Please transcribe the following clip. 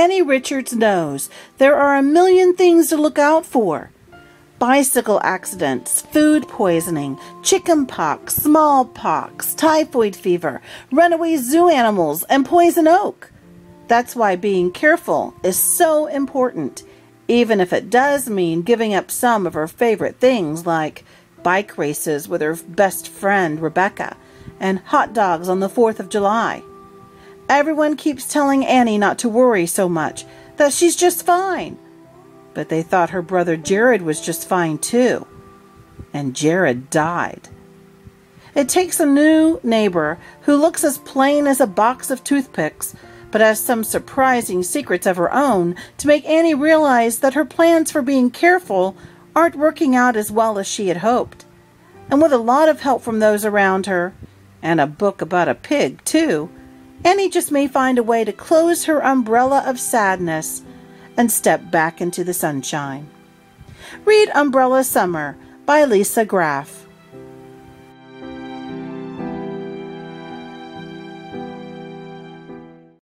Annie Richards knows there are a million things to look out for. Bicycle accidents, food poisoning, chicken pox, smallpox, typhoid fever, runaway zoo animals, and poison oak. That's why being careful is so important, even if it does mean giving up some of her favorite things like bike races with her best friend Rebecca and hot dogs on the 4th of July. Everyone keeps telling Annie not to worry so much, that she's just fine. But they thought her brother Jared was just fine too. And Jared died. It takes a new neighbor who looks as plain as a box of toothpicks, but has some surprising secrets of her own to make Annie realize that her plans for being careful aren't working out as well as she had hoped. And with a lot of help from those around her, and a book about a pig too, Annie just may find a way to close her umbrella of sadness and step back into the sunshine. Read Umbrella Summer by Lisa Graff.